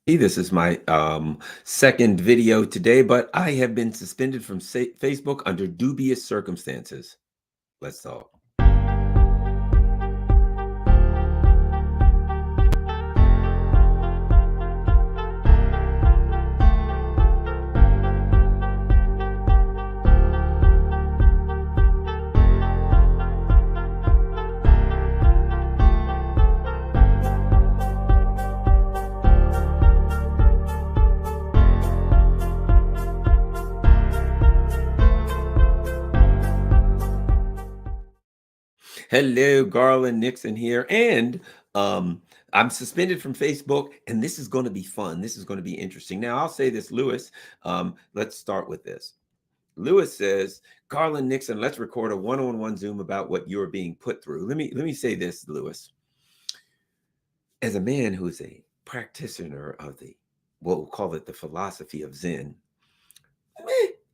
This is my second video today, but I have been suspended from Facebook under dubious circumstances. Let's talk. Hello, Garland Nixon here, and I'm suspended from Facebook, and this is going to be fun. This is going to be interesting. Now, I'll say this, Lewis. Let's start with this. Lewis says, Garland Nixon, let's record a one-on-one Zoom about what you're being put through. Let me say this, Lewis. As a man who's a practitioner of the, what we'll call it, the philosophy of Zen,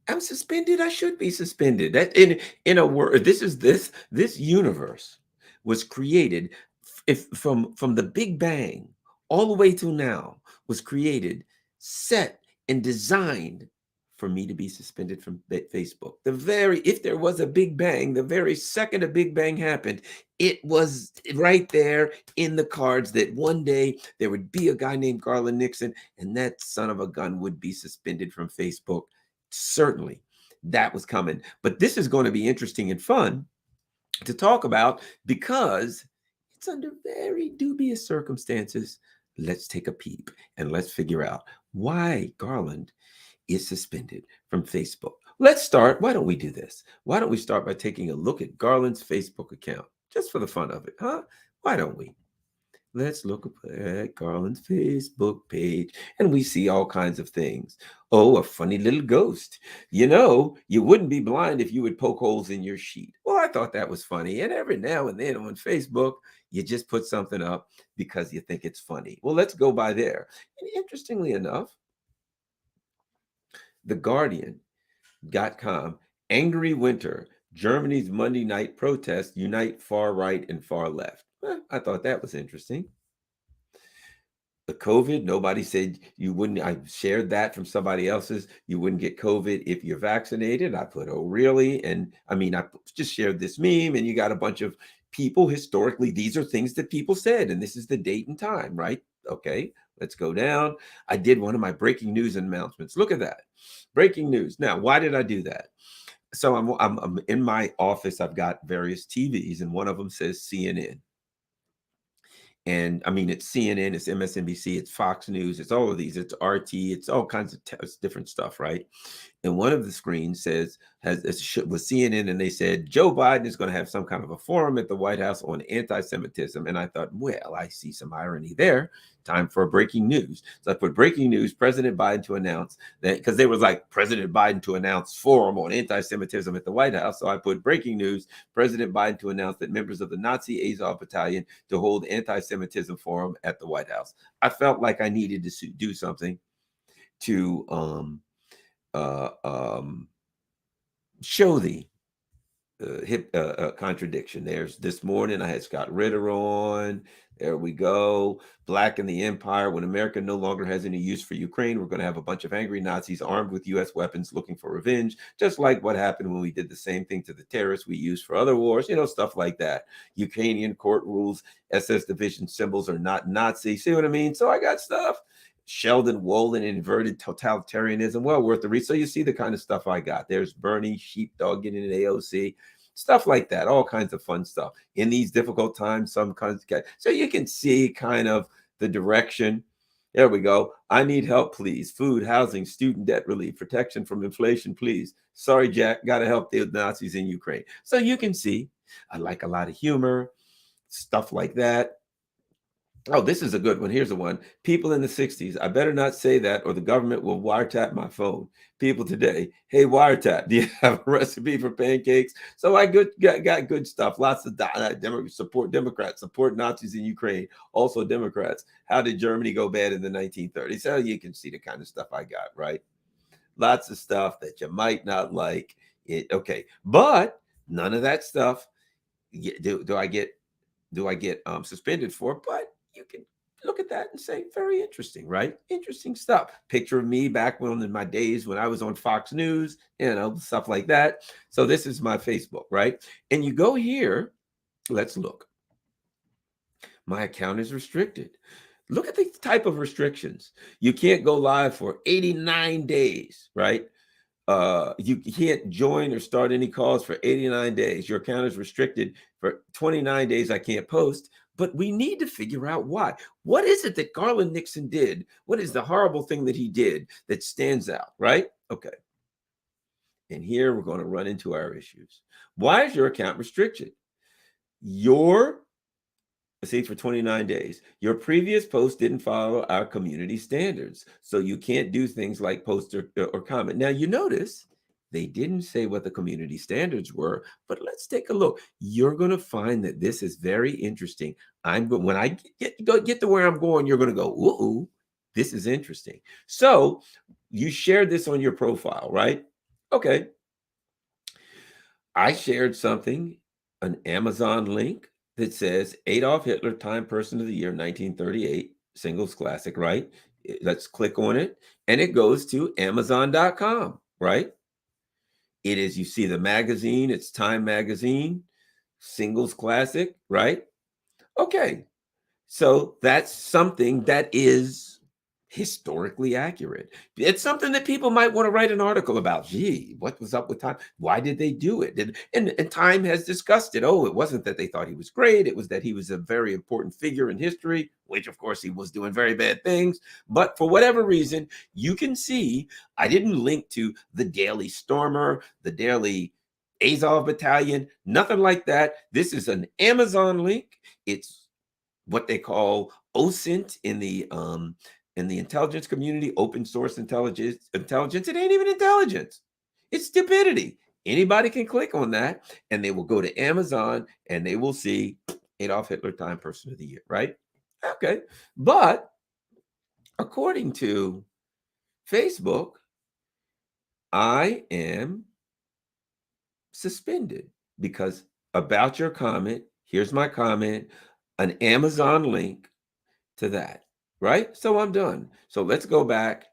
I'm suspended. I should be suspended. That in a word, this universe was created if from the Big Bang all the way to now was created, set and designed for me to be suspended from Facebook. If there was a Big Bang, the very second a Big Bang happened, it was right there in the cards that one day there would be a guy named Garland Nixon, and that son of a gun would be suspended from Facebook. Certainly that was coming. But this is going to be interesting and fun to talk about because it's under very dubious circumstances. Let's take a peep and let's figure out why Garland is suspended from Facebook. Let's start. Why don't we do this? Why don't we start by taking a look at Garland's Facebook account just for the fun of it, huh? Why don't we? Let's look at Garland's Facebook page, and we see all kinds of things. Oh, a funny little ghost. You know, you wouldn't be blind if you would poke holes in your sheet. Well, I thought that was funny. And every now and then on Facebook, you just put something up because you think it's funny. Well, let's go by there. And interestingly enough, The Guardian.com, angry winter, Germany's Monday night protest unite far right and far left. I thought that was interesting. The COVID, nobody said you wouldn't. I shared that from somebody else's. You wouldn't get COVID if you're vaccinated. I put, oh, really? And I mean, I just shared this meme, and you got a bunch of people. Historically, these are things that people said, and this is the date and time, right? Okay, let's go down. I did one of my breaking news announcements. Look at that. Breaking news. Now, why did I do that? So I'm in my office. I've got various TVs, and one of them says CNN. And I mean, it's CNN, it's MSNBC, it's Fox News, it's all of these, it's RT, it's all kinds of different stuff, right? And one of the screens was CNN, and they said Joe Biden is going to have some kind of a forum at the White House on anti-Semitism. And I thought, well, I see some irony there. Time for breaking news. So I put breaking news: President Biden to announce that, because they was like President Biden to announce forum on anti-Semitism at the White House. So I put breaking news: President Biden to announce that members of the Nazi Azov Battalion to hold anti-Semitism forum at the White House. I felt like I needed to do something to show the contradiction. There's this morning I had Scott Ritter on. There we go. Black in the Empire. When America no longer has any use for Ukraine, we're going to have a bunch of angry Nazis armed with U.S. weapons looking for revenge, just like what happened when we did the same thing to the terrorists we used for other wars, stuff like that. Ukrainian court rules SS division symbols are not Nazi. See what I mean? So I got stuff. Sheldon Wolin, inverted totalitarianism, well worth the read. So you see the kind of stuff I got. There's Bernie, sheepdog getting an AOC, stuff like that, all kinds of fun stuff. In these difficult times, some kinds of, so you can see kind of the direction. There we go. I need help, please. Food, housing, student debt relief, protection from inflation, please. Sorry, Jack, got to help the Nazis in Ukraine. So you can see I like a lot of humor, stuff like that. Oh, this is a good one. Here's the one. People in the 60s, I better not say that or the government will wiretap my phone. People today, hey, wiretap, do you have a recipe for pancakes? So I got good stuff. Lots of support Democrats, support Nazis in Ukraine, also Democrats. How did Germany go bad in the 1930s? So you can see the kind of stuff I got, right? Lots of stuff that you might not like. Okay, but none of that stuff do I get suspended for, but you can look at that and say, very interesting, right? Interesting stuff. Picture of me back when in my days when I was on Fox News, stuff like that. So this is my Facebook, right? And you go here, let's look. My account is restricted. Look at the type of restrictions. You can't go live for 89 days, right? You can't join or start any calls for 89 days. Your account is restricted for 29 days. I can't post, but we need to figure out why. What is it that Garland Nixon did? What is the horrible thing that he did that stands out, right? Okay. And here we're going to run into our issues. Why is your account restricted? For 29 days. Your previous post didn't follow our community standards. So you can't do things like post or comment. Now you notice they didn't say what the community standards were, but let's take a look. You're going to find that this is very interesting. When I get to where I'm going, you're going to go, ooh, this is interesting. So you shared this on your profile, right? Okay. I shared something, an Amazon link that says Adolf Hitler, Time Person of the Year, 1938, singles classic, right? Let's click on it, and it goes to Amazon.com, right? It is, you see the magazine, it's Time Magazine, singles classic, right? Okay, so that's something that is historically accurate. It's something that people might want to write an article about. Gee, what was up with Time? Why did they do it? And Time has discussed it. Oh, it wasn't that they thought he was great. It was that he was a very important figure in history, which of course he was doing very bad things. But for whatever reason, you can see I didn't link to the Daily Stormer, the Daily Azov Battalion, nothing like that. This is an Amazon link. It's what they call OSINT in the intelligence community, open source intelligence. It ain't even intelligence. It's stupidity. Anybody can click on that and they will go to Amazon and they will see Adolf Hitler, Time Person of the Year, right? Okay. But according to Facebook, I am suspended because about your comment, here's my comment, an Amazon link to that, right? So I'm done. So let's go back.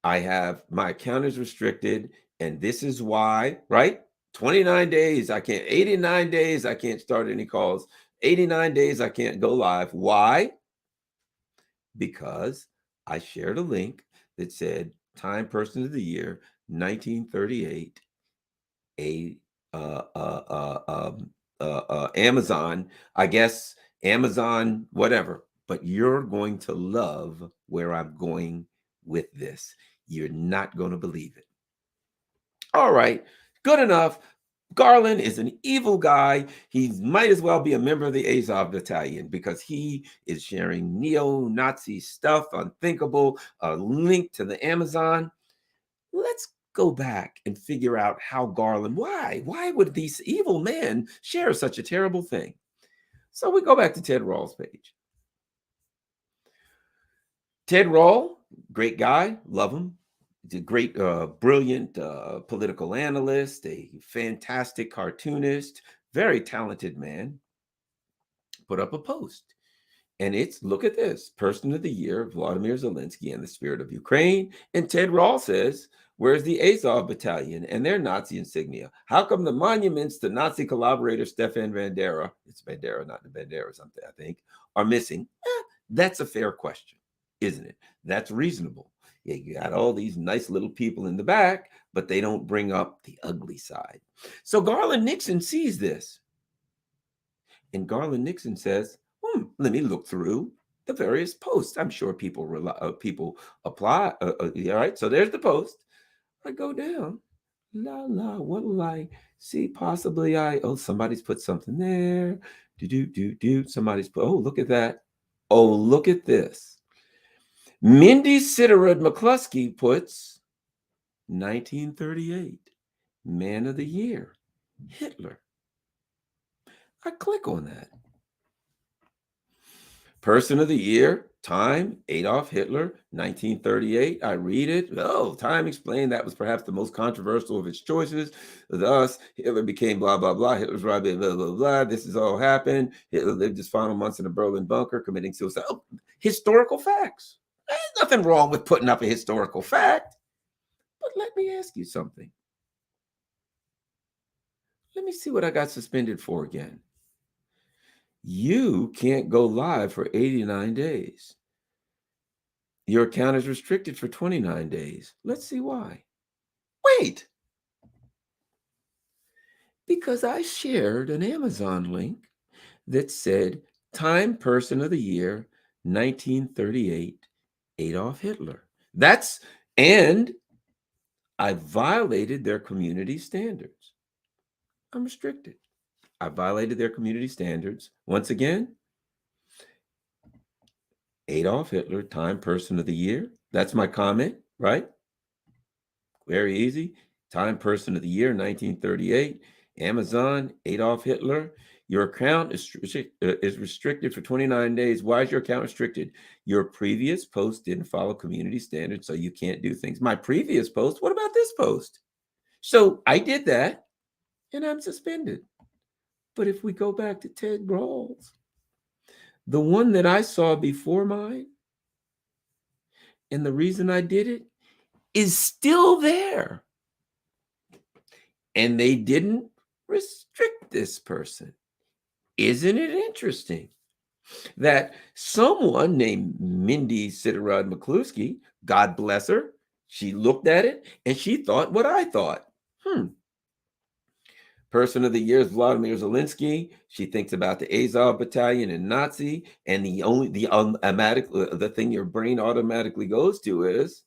I have my account is restricted, and this is why, right? 29 days, I can't, 89 days, I can't start any calls. 89 days, I can't go live. Why? Because I shared a link that said Time Person of the Year, 1938, Amazon, I guess Amazon, whatever. But you're going to love where I'm going with this. You're not going to believe it. All right, good enough. Garland is an evil guy. He might as well be a member of the Azov Battalion because he is sharing neo-Nazi stuff, unthinkable, a link to the Amazon. Let's go back and figure out how Garland, why would these evil men share such a terrible thing? So we go back to Ted Rawls' page. Ted Rawls, great guy, love him. He's a great, brilliant political analyst, a fantastic cartoonist, very talented man. Put up a post. And it's, look at this, Person of the Year, Vladimir Zelensky and the Spirit of Ukraine. And Ted Rawls says, where's the Azov Battalion and their Nazi insignia? How come the monuments to Nazi collaborator Stefan Bandera, it's Bandera, not the Bandera, something, I think, are missing? That's a fair question, isn't it? That's reasonable. Yeah, you got all these nice little people in the back, but they don't bring up the ugly side. So Garland Nixon sees this. And Garland Nixon says, let me look through the various posts. I'm sure people apply. All right, so there's the post. I go down. What will I see? Possibly somebody's put something there. Somebody's put, look at that. Oh, look at this. Mindy Siderud McCluskey puts 1938, Man of the Year, Hitler. I click on that. Person of the Year, Time, Adolf Hitler, 1938. I read it. Time explained that was perhaps the most controversial of its choices. Thus, Hitler became blah, blah, blah. Hitler's right, blah, blah, blah. This has all happened. Hitler lived his final months in a Berlin bunker committing suicide. historical facts. There's nothing wrong with putting up a historical fact. But let me ask you something. Let me see what I got suspended for again. You can't go live for 89 days. Your account is restricted for 29 days. Let's see why. Wait, because I shared an Amazon link that said Time Person of the Year 1938 Adolf Hitler. And I violated their community standards. I'm restricted. I violated their community standards. Once again, Adolf Hitler, Time Person of the Year. That's my comment, right? Very easy. Time Person of the Year, 1938. Amazon, Adolf Hitler. Your account is restricted for 29 days. Why is your account restricted? Your previous post didn't follow community standards, so you can't do things. My previous post, what about this post? So I did that, and I'm suspended. But if we go back to Ted Rawls, the one that I saw before mine, and the reason I did it is still there. And they didn't restrict this person. Isn't it interesting that someone named Mindy Siderod McCluskey, God bless her, she looked at it and she thought what I thought. Person of the Year is Vladimir Zelensky. She thinks about the Azov Battalion and Nazi, and the thing your brain automatically goes to is,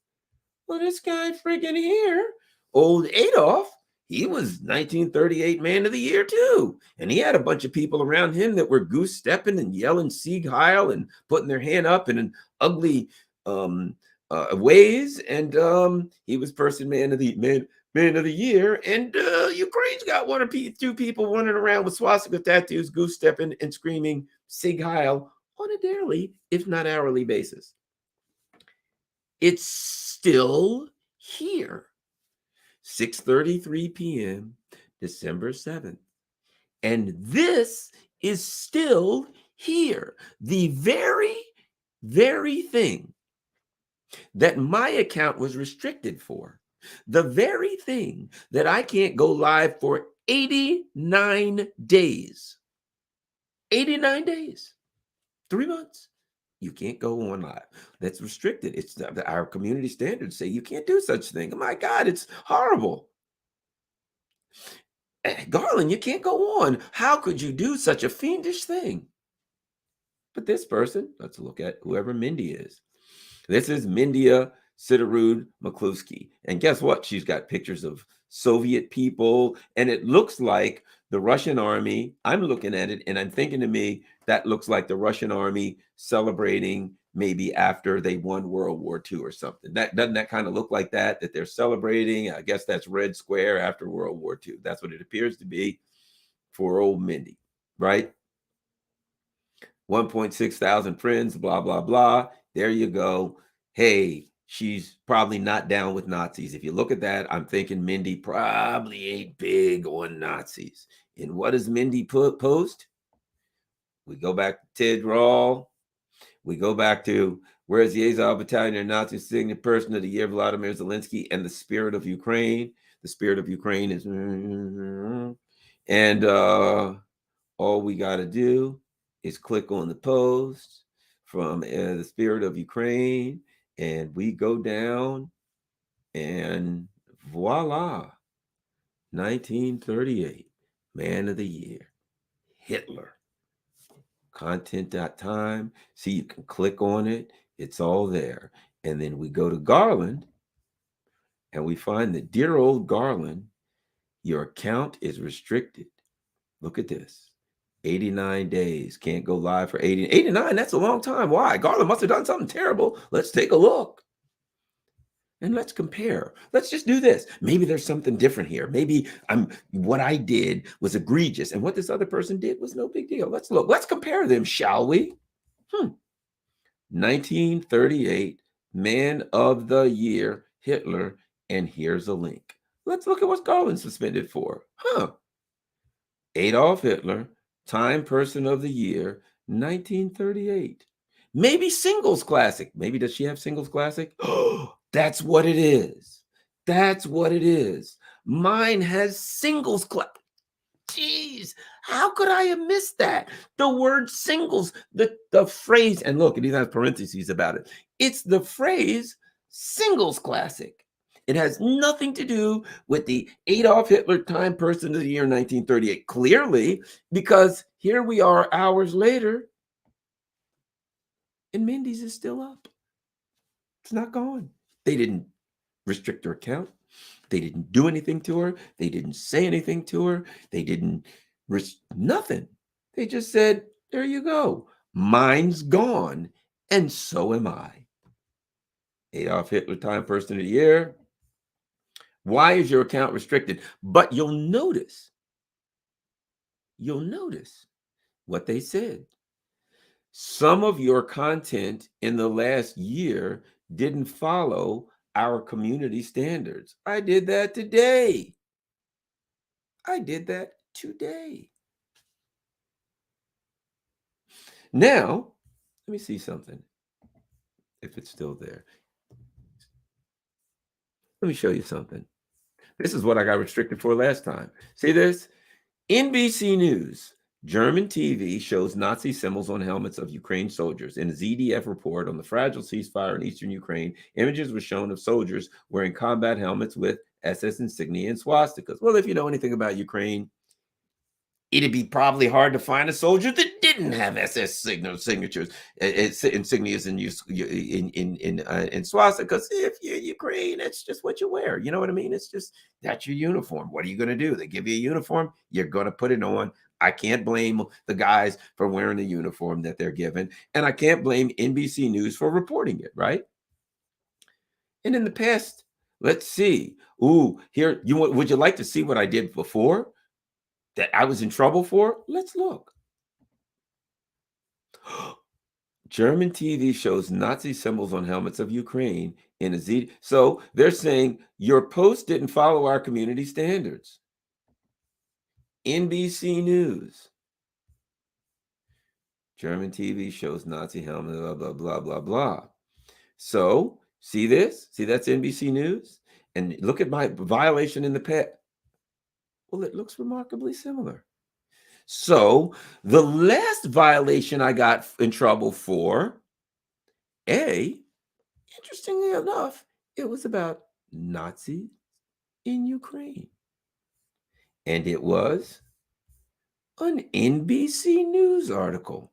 well, this guy freaking here, old Adolf, he was 1938 Man of the Year too, and he had a bunch of people around him that were goose stepping and yelling Sieg Heil and putting their hand up in an ugly ways, and he was Man of the Year, and Ukraine's got one or two people running around with swastika tattoos, goose stepping and screaming Sieg Heil on a daily, if not hourly basis. It's still here. 6:33 p.m., December 7th. And this is still here. The very, very thing that my account was restricted for, the very thing that I can't go live for 89 days. 89 days. 3 months. You can't go on live. That's restricted. It's our community standards say you can't do such a thing. Oh my God, it's horrible. Garland, you can't go on. How could you do such a fiendish thing? But this person, let's look at whoever Mindy is. This is Mindia Siderud McCluskey. And guess what? She's got pictures of Soviet people, and it looks like the Russian army. I'm looking at it, and I'm thinking to me, that looks like the Russian army celebrating maybe after they won World War II or something. Doesn't that kind of look like that they're celebrating? I guess that's Red Square after World War II. That's what it appears to be for old Mindy, right? 1.6 thousand friends, blah, blah, blah. There you go. Hey, she's probably not down with Nazis. If you look at that, I'm thinking Mindy probably ain't big on Nazis. And what does Mindy post? We go back to Ted Rawl. We go back to where's the Azov Battalion and Nazi signature person of the year, Vladimir Zelensky, and the spirit of Ukraine. The spirit of Ukraine is, and all we got to do is click on the post from the spirit of Ukraine, and we go down, and voila, 1938, Man of the Year, Hitler. Content.time. See, you can click on it. It's all there. And then we go to Garland, and we find that dear old Garland, your account is restricted. Look at this. 89 days. Can't go live for 89. That's a long time. Why? Garland must have done something terrible. Let's take a look. And let's compare. Let's just do this. Maybe there's something different here. Maybe what I did was egregious, and what this other person did was no big deal. Let's look. Let's compare them, shall we? 1938, Man of the Year, Hitler, and here's a link. Let's look at what Garland suspended for. Adolf Hitler, Time Person of the Year, 1938. Maybe singles classic. Maybe does she have singles classic? Oh, that's what it is. That's what it is. Mine has singles classic. Jeez, how could I have missed that? The word singles, the phrase, and look, it even has parentheses about it. It's the phrase singles classic. It has nothing to do with the Adolf Hitler Time Person of the Year 1938. Clearly, because here we are hours later, and Mindy's is still up. It's not gone. They didn't restrict her account. They didn't do anything to her. They didn't say anything to her. They didn't nothing. They just said, there you go. Mine's gone. And so am I. Adolf Hitler Time Person of the Year. Why is your account restricted? But you'll notice what they said. Some of your content in the last year didn't follow our community standards. I did that today. I did that today. Now, let me see something. If it's still there. Let me show you something. This is what I got restricted for last time. See this? NBC News. German TV shows Nazi symbols on helmets of Ukraine soldiers. In a ZDF report on the fragile ceasefire in eastern Ukraine, images were shown of soldiers wearing combat helmets with SS insignia and swastikas. Well, if you know anything about Ukraine, it'd be probably hard to find a soldier that didn't have SS signatures, insignias, in swastikas. If you're Ukraine, it's just what you wear. You know what I mean? It's just that's your uniform. What are you going to do? They give you a uniform, you're going to put it on. I can't blame the guys for wearing the uniform that they're given, and I can't blame NBC News for reporting it, right? And in the past, let's see. Ooh, here would you like to see what I did before? That I was in trouble for? Let's look. German TV shows Nazi symbols on helmets of Ukraine in a Z. So they're saying your post didn't follow our community standards. NBC News. German TV shows Nazi helmet, blah, blah, blah, blah, blah. So see this? See, that's NBC News. And look at my violation in the pet. Well, it looks remarkably similar. So the last violation I got in trouble for, interestingly enough, it was about Nazis in Ukraine. And it was an NBC News article.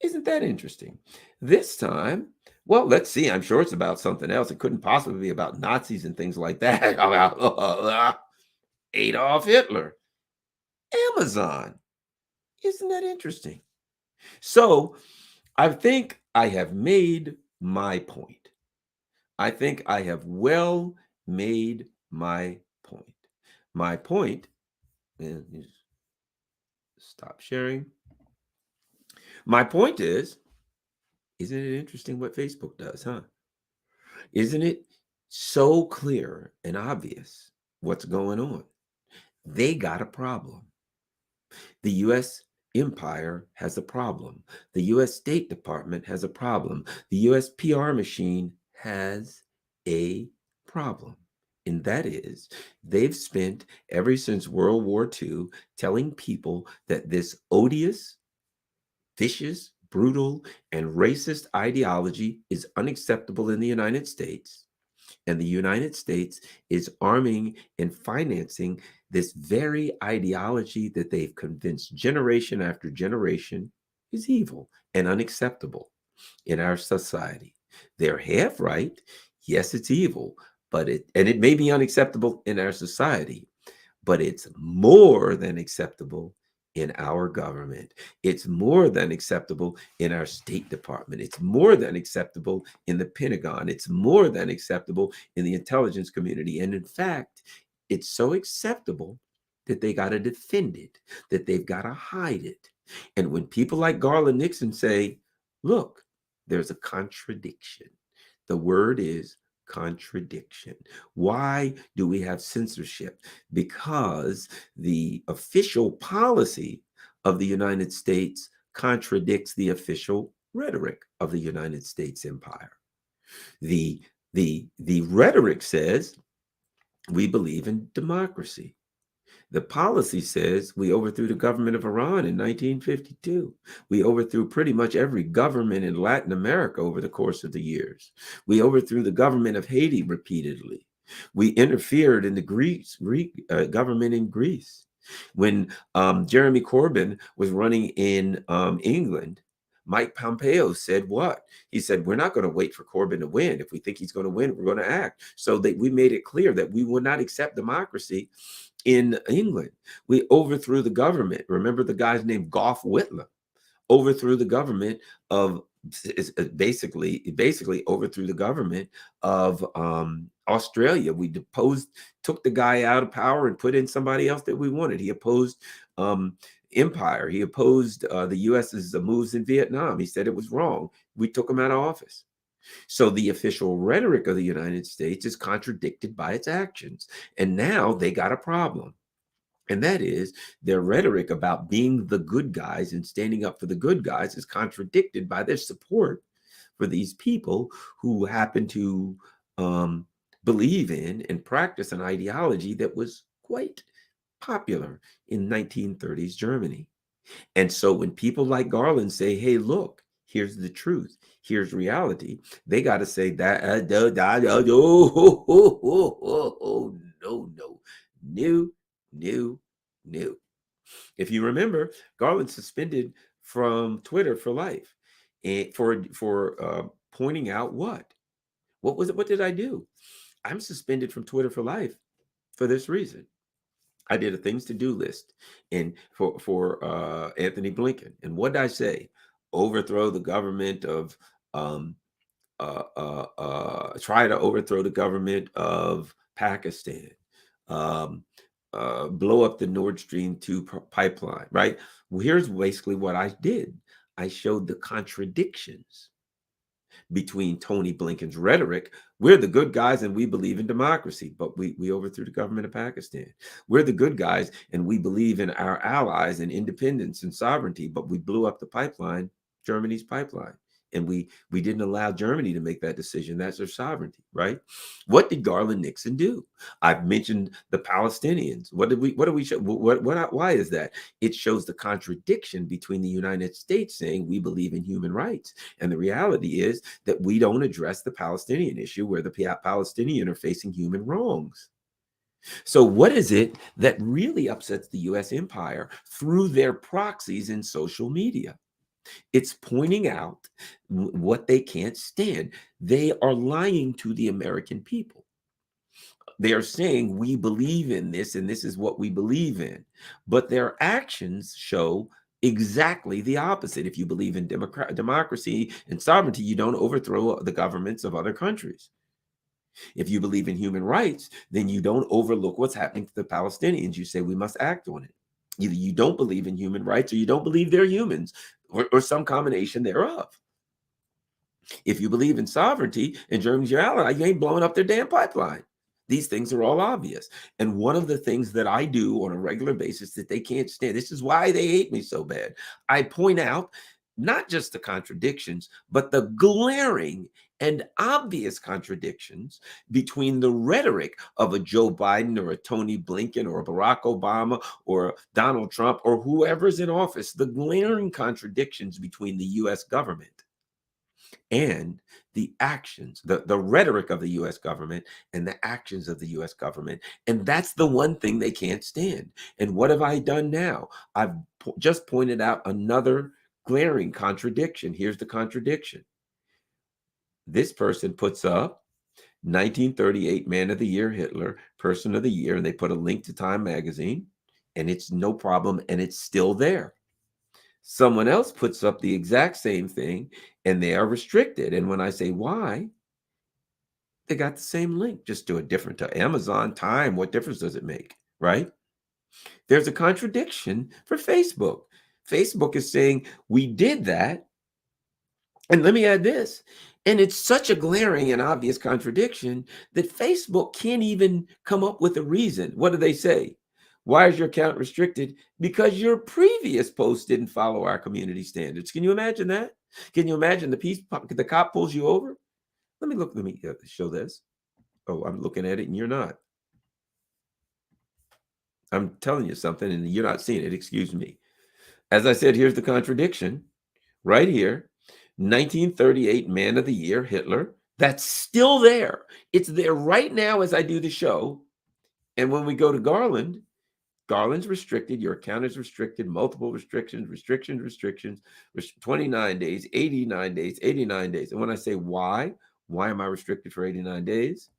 Isn't that interesting? This time, well, let's see. I'm sure it's about something else. It couldn't possibly be about Nazis and things like that. About Adolf Hitler. Amazon. Isn't that interesting? So I think I have made my point. I think I have well made my point. My point is stop sharing. My point is, isn't it interesting what Facebook does, huh? Isn't it so clear and obvious what's going on? They got a problem. The U.S. empire has a problem. The U.S. State Department has a problem. The U.S. PR machine has a problem. And that is, they've spent ever since World War II telling people that this odious, vicious, brutal, and racist ideology is unacceptable in the United States. And the United States is arming and financing this very ideology that they've convinced generation after generation is evil and unacceptable in our society. They're half right. Yes, it's evil, but it may be unacceptable in our society, but it's more than acceptable in our government. It's more than acceptable in our State Department. It's more than acceptable in the Pentagon. It's more than acceptable in the intelligence community. And in fact, it's so acceptable that they got to defend it, that they've got to hide it. And when people like Garland Nixon say, look, there's a contradiction. The word is contradiction. Why do we have censorship? Because the official policy of the United States contradicts the official rhetoric of the United States empire. The the rhetoric says we believe in democracy. The policy says we overthrew the government of Iran in 1952. We overthrew pretty much every government in Latin America over the course of the years. We overthrew the government of Haiti repeatedly. We interfered in the Greek government in Greece. When Jeremy Corbyn was running in England, Mike Pompeo said what? He said, we're not going to wait for Corbyn to win. If we think he's going to win, we're going to act. So that we made it clear that we would not accept democracy in England. We overthrew the government. Remember the guy's name, Gough Whitlam, overthrew the government of basically overthrew the government of Australia. We took the guy out of power and put in somebody else that we wanted. He opposed empire. He opposed the US's moves in Vietnam. He said it was wrong. We took him out of office. So the official rhetoric of the United States is contradicted by its actions. And now they got a problem. And that is their rhetoric about being the good guys and standing up for the good guys is contradicted by their support for these people who happen to believe in and practice an ideology that was quite popular in 1930s Germany. And so when people like Garland say, hey, look, here's the truth, here's reality, they got to say that, no. If you remember, Garland suspended from Twitter for life and for pointing out what was it? What did I do? I'm suspended from Twitter for life for this reason. I did a things to do list and for Anthony Blinken. And what did I say? Overthrow the government of try to overthrow the government of Pakistan, blow up the Nord Stream 2 pipeline, right? Well, here's basically what I did. I showed the contradictions between Tony Blinken's rhetoric. We're the good guys and we believe in democracy, but we overthrew the government of Pakistan. We're the good guys and we believe in our allies and independence and sovereignty, but we blew up the pipeline, Germany's pipeline. And we didn't allow Germany to make that decision. That's their sovereignty, right? What did Garland Nixon do? I've mentioned the Palestinians. What do we show? Why is that? It shows the contradiction between the United States saying we believe in human rights, and the reality is that we don't address the Palestinian issue where the Palestinians are facing human wrongs. So what is it that really upsets the U.S. empire through their proxies in social media? It's pointing out what they can't stand. They are lying to the American people. They are saying we believe in this and this is what we believe in, but their actions show exactly the opposite. If you believe in democracy and sovereignty, you don't overthrow the governments of other countries. If you believe in human rights, then you don't overlook what's happening to the Palestinians. You say we must act on it. Either you don't believe in human rights or you don't believe they're humans, or some combination thereof. If you believe in sovereignty and Germany's your ally, you ain't blowing up their damn pipeline. These things are all obvious. And one of the things that I do on a regular basis that they can't stand, this is why they hate me so bad. I point out not just the contradictions, but the glaring and obvious contradictions between the rhetoric of a Joe Biden or a Tony Blinken or a Barack Obama or Donald Trump or whoever's in office, the glaring contradictions between the U.S. government and the actions, the rhetoric of the U.S. government and the actions of the U.S. government. And that's the one thing they can't stand. And what have I done now? I've just pointed out another glaring contradiction. Here's the contradiction. This person puts up 1938 Man of the Year Hitler, Person of the Year, and they put a link to Time magazine, and it's no problem, and it's still there. Someone else puts up the exact same thing, and they are restricted. And when I say why, they got the same link, just do it different to Amazon, Time. What difference does it make, right? There's a contradiction for Facebook. Facebook is saying, we did that. And let me add this. And it's such a glaring and obvious contradiction that Facebook can't even come up with a reason. What do they say? Why is your account restricted? Because your previous post didn't follow our community standards. Can you imagine that? Can you imagine the cop pulls you over? Let me show this. Oh, I'm looking at it and you're not. I'm telling you something and you're not seeing it. Excuse me. As I said, here's the contradiction right here. 1938 Man of the Year, Hitler. That's still there. It's there right now as I do the show. And when we go to Garland, Garland's restricted, your account is restricted, multiple restrictions, 29 days, 89 days, 89 days. And when I say why am I restricted for 89 days?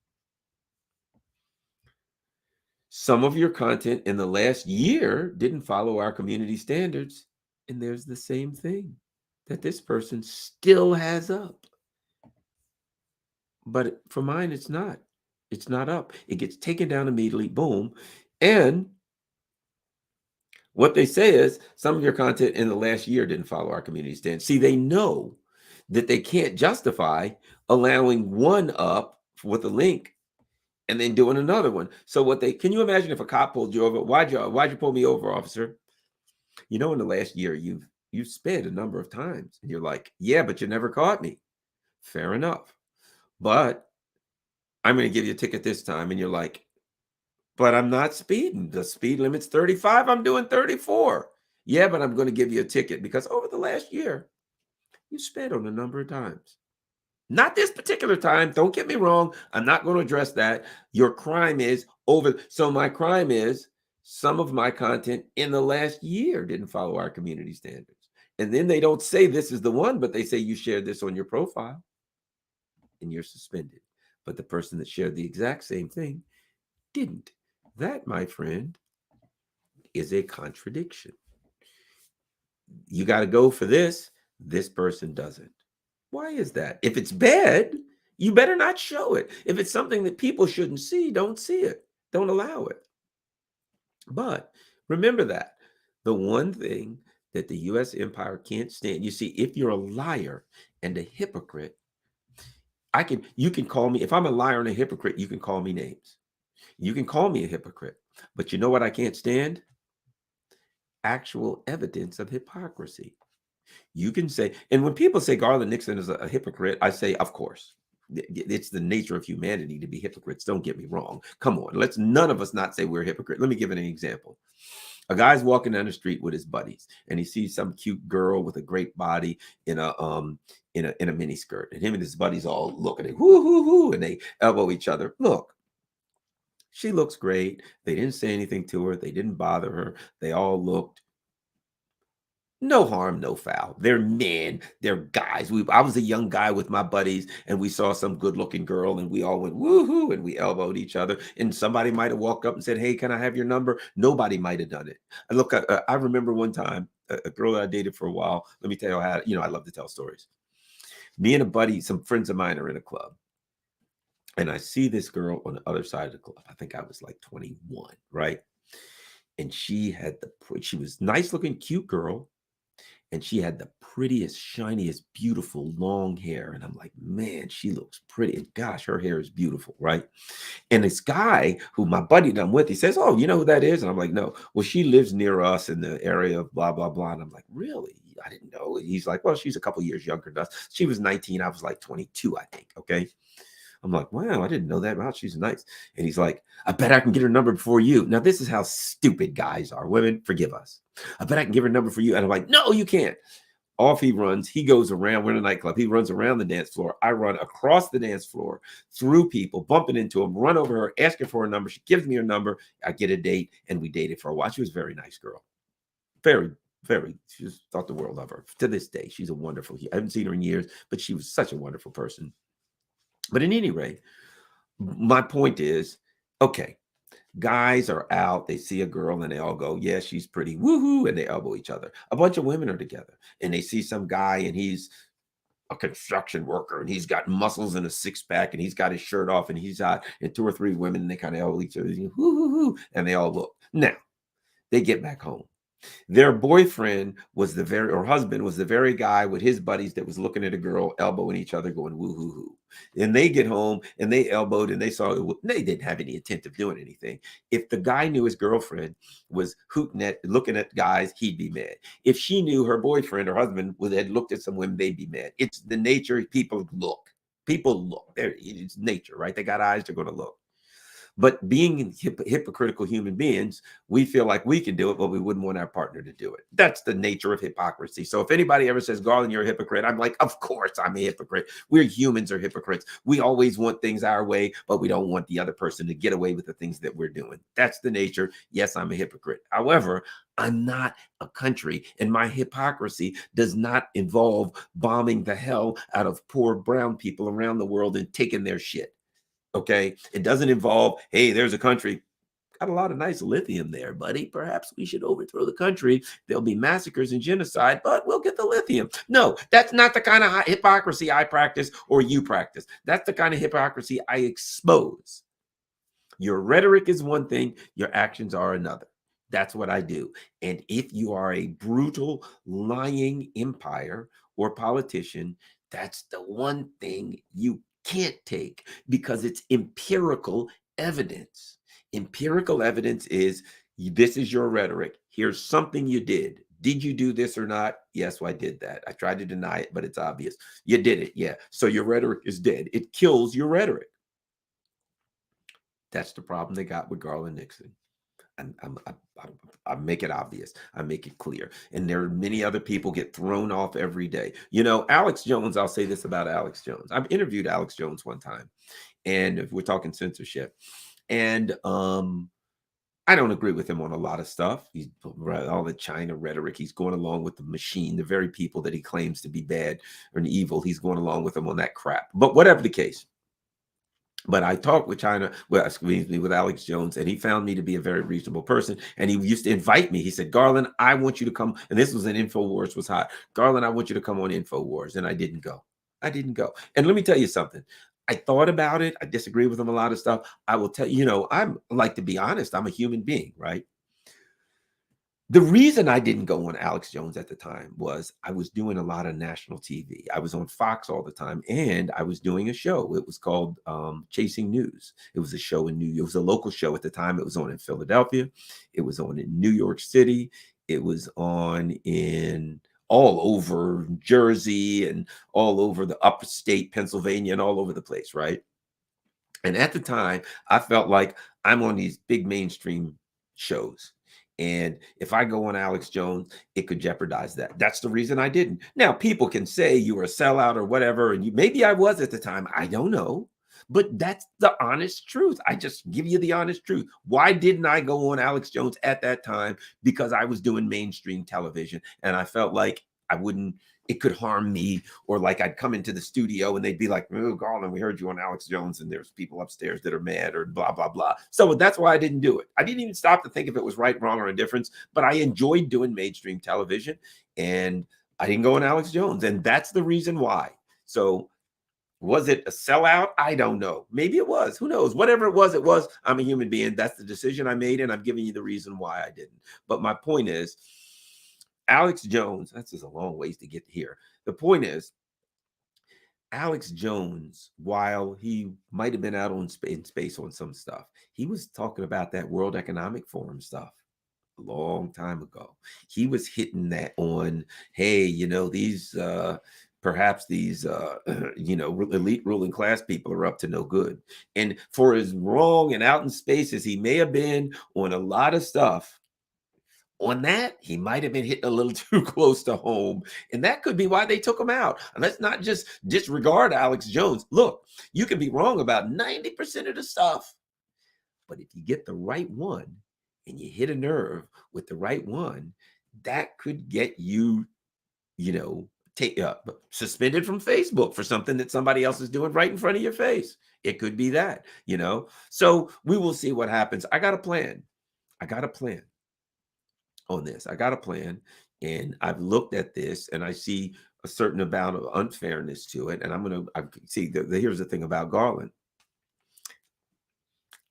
Some of your content in the last year didn't follow our community standards. And there's the same thing that this person still has up. But for mine, it's not. It's not up. It gets taken down immediately, boom. And what they say is some of your content in the last year didn't follow our community standards. See, they know that they can't justify allowing one up with a link and then doing another one. So can you imagine if a cop pulled you over? Why'd you pull me over, officer? You know, in the last year, you've sped a number of times. And you're like, yeah, but you never caught me. Fair enough. But I'm going to give you a ticket this time. And you're like, but I'm not speeding. The speed limit's 35. I'm doing 34. Yeah, but I'm going to give you a ticket because over the last year, you sped on a number of times. Not this particular time. Don't get me wrong. I'm not going to address that. Your crime is over. So my crime is some of my content in the last year didn't follow our community standards. And then they don't say this is the one, but they say you shared this on your profile and you're suspended. But the person that shared the exact same thing didn't. That, my friend, is a contradiction. You got to go for this. This person doesn't. Why is that? If it's bad, you better not show it. If it's something that people shouldn't see, don't see it. Don't allow it. But remember that the one thing that the U.S. empire can't stand, you see, if you're a liar and a hypocrite, you can call me, if I'm a liar and a hypocrite, you can call me names. You can call me a hypocrite. But you know what I can't stand? Actual evidence of hypocrisy. You can say, and when people say Garland Nixon is a hypocrite, I say, of course. It's the nature of humanity to be hypocrites. Don't get me wrong. Come on, let's none of us not say we're hypocrite. Let me give an example. A guy's walking down the street with his buddies, and he sees some cute girl with a great body in a mini skirt, and him and his buddies all look at it, whoo hoo hoo, and they elbow each other. Look, she looks great. They didn't say anything to her. They didn't bother her. They all looked. No harm, no foul. They're men. They're guys. I was a young guy with my buddies, and we saw some good-looking girl, and we all went woohoo, and we elbowed each other. And somebody might have walked up and said, "Hey, can I have your number?" Nobody might have done it. And look, I remember one time a girl that I dated for a while. Let me tell you how. I love to tell stories. Me and a buddy, some friends of mine, are in a club, and I see this girl on the other side of the club. I think I was like 21, right? And she was nice-looking, cute girl. And she had the prettiest, shiniest, beautiful long hair. And I'm like, man, she looks pretty. And gosh, her hair is beautiful, right? And this guy who my buddy that I'm with, he says, "Oh, you know who that is?" And I'm like, "No." "Well, she lives near us in the area of blah, blah, blah." And I'm like, "Really? I didn't know." And he's like, "Well, she's a couple years younger than us." She was 19. I was like 22, I think. Okay. I'm like, "Wow, I didn't know that. Wow, she's nice." And he's like, "I bet I can get her number before you." Now, this is how stupid guys are. Women, forgive us. "I bet I can give her a number for you." And I'm like, "No, you can't." Off he runs. He goes around. We're in a nightclub. He runs around the dance floor. I run across the dance floor, through people, bumping into him, run over her, asking for her number. She gives me her number. I get a date, and we dated for a while. She was a very nice girl. Very, very. She just thought the world of her. To this day, she's a wonderful. I haven't seen her in years, but she was such a wonderful person. But at any rate, my point is, okay, guys are out, they see a girl and they all go, "Yeah, she's pretty, woohoo," and they elbow each other. A bunch of women are together and they see some guy and he's a construction worker and he's got muscles and a six-pack and he's got his shirt off and he's out, and two or three women, and they kind of elbow each other, woo hoo hoo, and they all look. Now, they get back home. Their boyfriend was the very, or husband was the very guy with his buddies that was looking at a girl, elbowing each other, going woo hoo hoo. And they get home and they elbowed and they saw they didn't have any intent of doing anything. If the guy knew his girlfriend was hooting at, looking at guys, he'd be mad. If she knew her boyfriend or husband had looked at some women, they'd be mad. It's the nature. People look. People look. It's nature, right? They got eyes. They're going to look. But being hypocritical human beings, we feel like we can do it, but we wouldn't want our partner to do it. That's the nature of hypocrisy. So if anybody ever says, Garland, you're a hypocrite, I'm like, of course I'm a hypocrite. We're humans are hypocrites. We always want things our way, but we don't want the other person to get away with the things that we're doing. That's the nature. Yes, I'm a hypocrite. However, I'm not a country, and my hypocrisy does not involve bombing the hell out of poor brown people around the world and taking their shit. Okay. It doesn't involve, hey, there's a country, got a lot of nice lithium there, buddy. Perhaps we should overthrow the country. There'll be massacres and genocide, but we'll get the lithium. No, that's not the kind of hypocrisy I practice or you practice. That's the kind of hypocrisy I expose. Your rhetoric is one thing, your actions are another. That's what I do. And if you are a brutal, lying empire or politician, that's the one thing you can't take because it's empirical evidence. Empirical evidence is this is your rhetoric. Here's something you did. Did you do this or not? Yes, well, I did that. I tried to deny it, but it's obvious. You did it. Yeah. So your rhetoric is dead. It kills your rhetoric. That's the problem they got with Garland Nixon. I make it obvious. I make it clear. And there are many other people get thrown off every day. You know, Alex Jones, I'll say this about Alex Jones. I've interviewed Alex Jones one time, and we're talking censorship. And I don't agree with him on a lot of stuff. He's all the China rhetoric. He's going along with the machine, the very people that he claims to be bad or evil. He's going along with them on that crap. But whatever the case. But I talked with with Alex Jones, and he found me to be a very reasonable person. And he used to invite me. He said, Garland, I want you to come. And this was an InfoWars was hot. Garland, I want you to come on InfoWars. And I didn't go. I didn't go. And let me tell you something. I thought about it. I disagree with him a lot of stuff. I will tell you, I'm like, to be honest, I'm a human being, right? The reason I didn't go on Alex Jones at the time was I was doing a lot of national TV. I was on Fox all the time, and I was doing a show. It was called Chasing News. It was a show in New York. It was a local show at the time. It was on in Philadelphia. It was on in New York City. It was on in all over Jersey and all over the upstate Pennsylvania and all over the place, right? And at the time, I felt like I'm on these big mainstream shows. And if I go on Alex Jones, it could jeopardize that. That's the reason I didn't. Now, people can say you were a sellout or whatever, and maybe I was at the time. I don't know. But that's the honest truth. I just give you the honest truth. Why didn't I go on Alex Jones at that time? Because I was doing mainstream television, and I felt like I wouldn't, it could harm me, or like I'd come into the studio and they'd be like, oh, Garland, we heard you on Alex Jones, and there's people upstairs that are mad or blah, blah, blah. So that's why I didn't do it. I didn't even stop to think if it was right, wrong, or indifference, but I enjoyed doing mainstream television, and I didn't go on Alex Jones. And that's the reason why. So was it a sellout? I don't know. Maybe it was. Who knows? Whatever it was, it was. I'm a human being. That's the decision I made, and I'm giving you the reason why I didn't. But my point is, Alex Jones, that's just a long ways to get here. The point is, Alex Jones, while he might have been out in space on some stuff, he was talking about that World Economic Forum stuff a long time ago. He was hitting that on, hey, these perhaps these elite ruling class people are up to no good. And for as wrong and out in space as he may have been on a lot of stuff, on that, he might have been hitting a little too close to home. And that could be why they took him out. And let's not just disregard Alex Jones. Look, you can be wrong about 90% of the stuff. But if you get the right one and you hit a nerve with the right one, that could get you, suspended from Facebook for something that somebody else is doing right in front of your face. It could be that, So we will see what happens. I got a plan. On this. I got a plan, and I've looked at this, and I see a certain amount of unfairness to it. And I see here's the thing about Garland.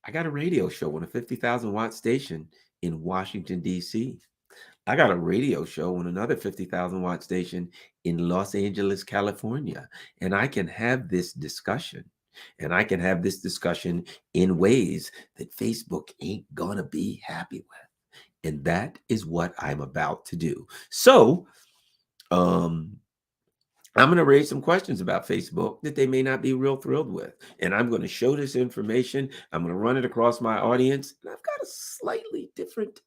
I got a radio show on a 50,000 watt station in Washington, D.C. I got a radio show on another 50,000 watt station in Los Angeles, California, and I can have this discussion. And I can have this discussion in ways that Facebook ain't gonna be happy with. And that is what I'm about to do. So, um, I'm going to raise some questions about Facebook that they may not be real thrilled with. And I'm going to show this information. I'm going to run it across my audience. And I've got a slightly different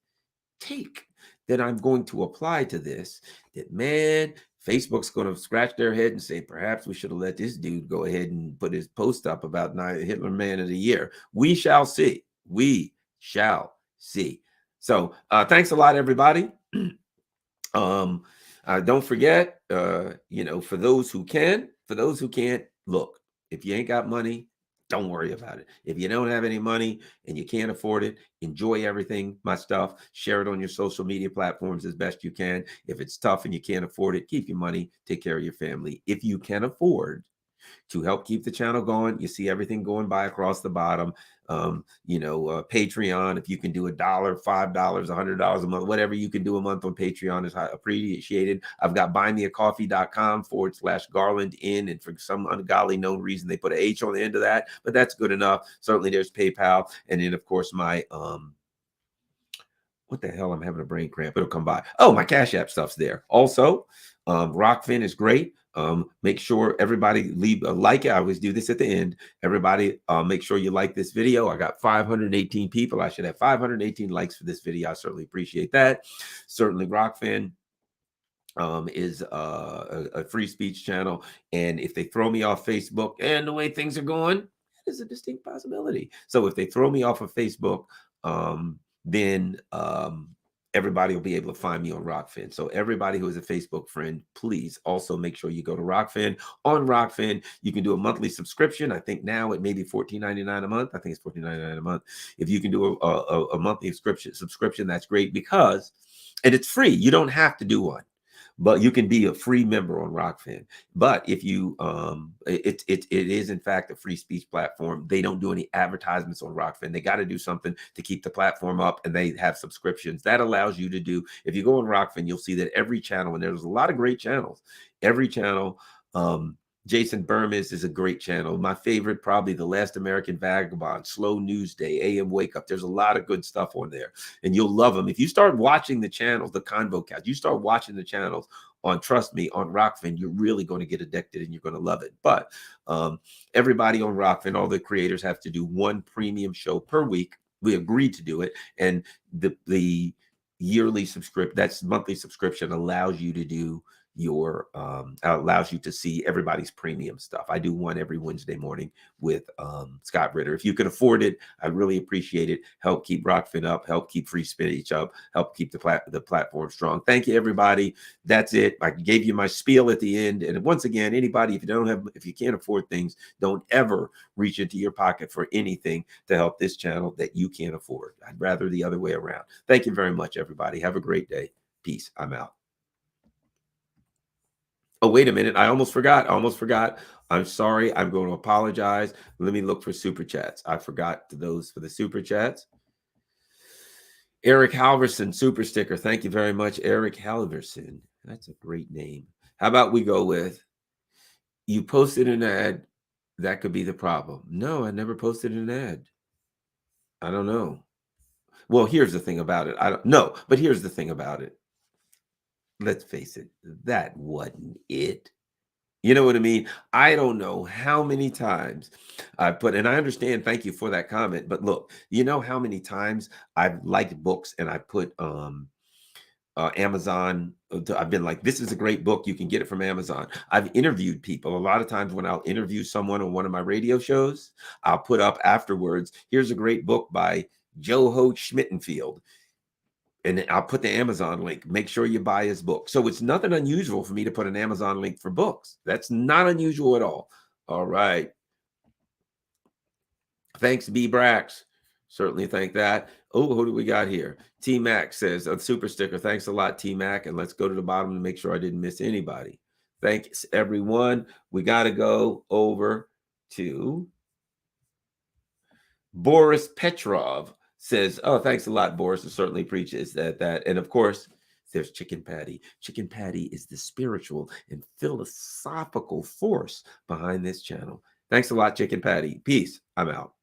take that I'm going to apply to this. That, man, Facebook's going to scratch their head and say, perhaps we should have let this dude go ahead and put his post up about Hitler Man of the Year. We shall see. We shall see. So thanks a lot, everybody. Um, don't forget, for those who can, for those who can't, look, if you ain't got money, don't worry about it. If you don't have any money and you can't afford it, enjoy everything, my stuff, share it on your social media platforms as best you can. If it's tough and you can't afford it, keep your money, take care of your family. If you can afford to help keep the channel going, you see everything going by across the bottom. Patreon, if you can do $1, $5, $100 a month, whatever you can do a month on Patreon is appreciated. I've got buymeacoffee.com/Garland in, and for some ungodly known reason, they put an H on the end of that, but that's good enough. Certainly there's PayPal. And then of course my, what the hell? I'm having a brain cramp. It'll come by. Oh, my Cash App stuff's there. Also, Rockfin is great. Make sure everybody leave a like. I always do this at the end. Everybody, make sure you like this video. I got 518 people. I should have 518 likes for this video. I certainly appreciate that. Certainly, Rockfin is a free speech channel. And if they throw me off Facebook and the way things are going, that is a distinct possibility. So if they throw me off of Facebook, then everybody will be able to find me on Rockfin. So everybody who is a Facebook friend, please also make sure you go to Rockfin. On Rockfin, you can do a monthly subscription. I think now it may be $14.99 a month. I think it's $14.99 a month. If you can do a monthly subscription, that's great because, and it's free. You don't have to do one, but you can be a free member on Rockfin. But if you, it is in fact a free speech platform. They don't do any advertisements on Rockfin. They got to do something to keep the platform up, and they have subscriptions that allows you to do. If you go on Rockfin, you'll see that every channel, and there's a lot of great channels. Every channel, Jason Burmis is a great channel. My favorite, probably The Last American Vagabond, Slow News Day, AM Wake Up. There's a lot of good stuff on there, and you'll love them. If you start watching the channels, the Convo Cast, you start watching the channels on, trust me, on Rockfin, you're really going to get addicted and you're going to love it. But everybody on Rockfin, all the creators have to do one premium show per week. We agreed to do it, and the yearly subscription, that's monthly subscription, allows you to do your allows you to see everybody's premium stuff. I do one every Wednesday morning with Scott Ritter. If you can afford it, I really appreciate it. Help keep Rockfin up, help keep free speech up, help keep the platform strong. Thank you, everybody. That's it. I gave you my spiel at the end. And once again, anybody, if you can't afford things, don't ever reach into your pocket for anything to help this channel that you can't afford. I'd rather the other way around. Thank you very much, everybody. Have a great day. Peace. I'm out. Oh, wait a minute. I almost forgot. I'm sorry. I'm going to apologize. Let me look for super chats. I forgot those for the super chats. Eric Halverson, super sticker. Thank you very much, Eric Halverson. That's a great name. How about we go with, you posted an ad, that could be the problem. No, I never posted an ad. I don't know. Well, here's the thing about it. I don't know, but here's the thing about it. Let's face it, that wasn't it. You know what I mean? I don't know how many times I put, and I understand, thank you for that comment, but look, you know how many times I've liked books and I put Amazon, I've been like, this is a great book, you can get it from Amazon. I've interviewed people. A lot of times when I'll interview someone on one of my radio shows, I'll put up afterwards, here's a great book by Joe Ho Schmittenfield. And I'll put the Amazon link. Make sure you buy his book. So it's nothing unusual for me to put an Amazon link for books. That's not unusual at all. All right. Thanks, B Brax. Certainly thank that. Oh, who do we got here? T Mac says a super sticker. Thanks a lot, T Mac. And let's go to the bottom to make sure I didn't miss anybody. Thanks, everyone. We got to go over to Boris Petrov. Says, oh, thanks a lot, Boris. It certainly appreciates that. And of course, there's Chicken Patty. Chicken Patty is the spiritual and philosophical force behind this channel. Thanks a lot, Chicken Patty. Peace. I'm out.